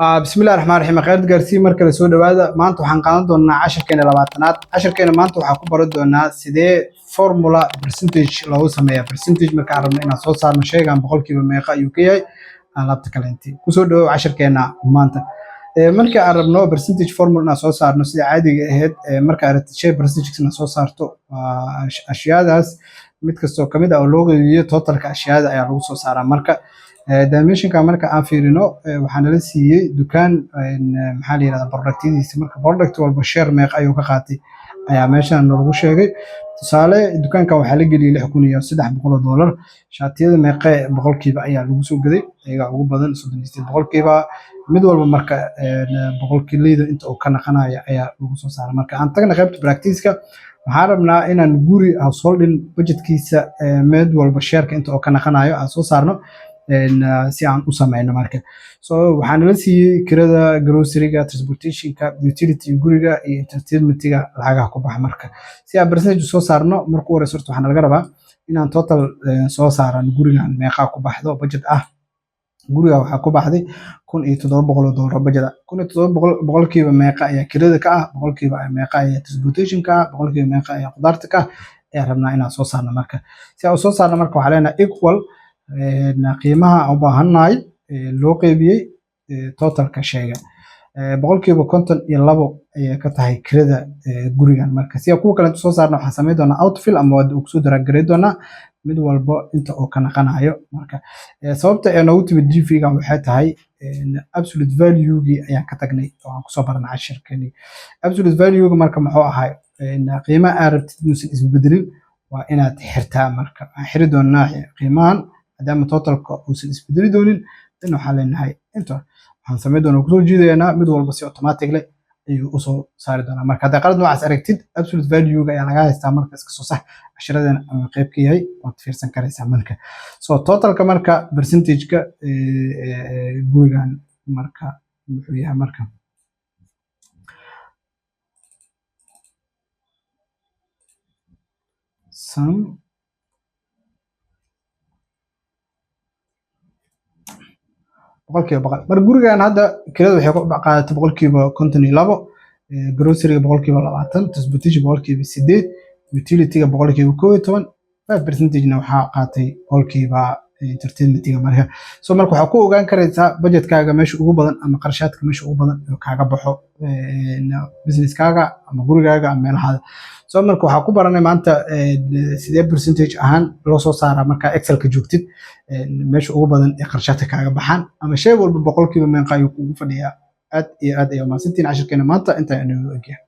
بسم الله الرحمن الرحيم خير جارسي مركز سود هذا ما أنتوا حنقادنا 10 كنا لبعضنات 10 كنا ما أنتوا حكوا بردونا سيدة فورمولا برسنتج لو سميها برسنتج مكعرنا إن صوت صار مشي عن بقول كيف ما يقا يوكي أنا بتكلمتي كسود 10 كنا ما أنت marka aan rabno percentage formula na soo saarno sida caadiga ahayd marka aad shay percentage na soo saarto ashyaadaas mid kastoo kamid ah oo loo qeybiyo totalka ashyaada ayaa lagu soo saaraa marka dimensionka marka aan fiirino waxaan la siiyay dukaan maxaa la yiraahdaa productidiisa marka product walba share meeq ayuu ka qaatay ayaa meeshan lagu sheegay tusaale dukaanka waxaa la geliyay $600 shaatiyada meeqe boqolkiiba ayaa lagu soo gaday ayaga ugu badan 38% mid walba marka boqolkiiba inta uu ka naqanayo ayaa lagu soo saaray marka aan tagna qaybta practice-ka waxaan rabnaa inaan guri householding budgetkiisa mid walba share-ka inta uu ka naqanayo aan soo saarno si aan u sameeyno marka so waxaan la siiyay kirada grocery-ga transportation-ka utility guriga iyo entertainment-ga lacagaha ku baxa marka si aan percentage soo saarno markuu hore sorto waxaan laga rabaa inaan total soo saaran gurigan meeqa ku baxdo budget ah guriga waxaa ku baxday $1,700 budget boqolkiiba meeqa ayaa kirada ka ah boqolkiiba meeqa ayaa transportation-ka boqolkiiba meeqa ayaa qudaarta ka ayaa rabnaa inaan soo saarno marka si aan soo saarno marka waxaa leenahay equal qiimaha u baahanahay loo qeybiyay totalka shayga boqolkiiba 52 ayay ka tahay kirada gurigan marka si aan kuwa kale soo saarno waxaan sameyn doonaa outfill ama wada ugu soo daraagalay doonaa mid walba inta uu ka naqanayo marka sababta ay noogu timid GV-ga waxay tahay absolute value-gi ayaan ka tagnay oo aan ku soo baranay casharkani absolute value-ga marka muxuu ahay qiimaha aad rabtid inuusan isbedelin waa inaad xirtaa marka aan xiri doonaa qiimahan maadaama totalka uusan isbedeli doonin tan waxaa leenahay inta waxaan sameyn doonaa ku soo jiidaynaa mid walba si automatic leh ayuu u soo saari doonaa marka hadda qalad noocaas aragtid absolute value-ga ayaa laga haystaa marka iska soo sax cashiradan ama qayb ka yahay waad fiirsan karaysaa marka so totalka marka percentage-ka gurigan marka muxuu yahay marka sum boqolkiiba boqol mar gurigan hadda kirada waxay ku qaadatay boqolkiiba 52 grocery boqolkiiba 20 transportation boqolkiiba 8 utility-ga boqolkiiba 11 5% na waxaa qaatay boqolkiiba entertainment-ga marka so marka waxaa ku ogaan karaysaa budgetkaaga meesha ugu badan ama qarashaadka meesha ugu badan oo kaaga baxo businesskaaga ama gurigaaga ama meelahaada so marka waxaa ku baranay maanta sidee percentage ahaan loo soo saaraa marka Excel-ka joogtid meesha ugu badan ee qarashaadka kaaga baxaan ama shay walba boqolkiiba meeqa ayuu kugu fadhiyaa aad iyo aad ayay u mahadsantihiin casharkeena maanta inta aynu ogyahay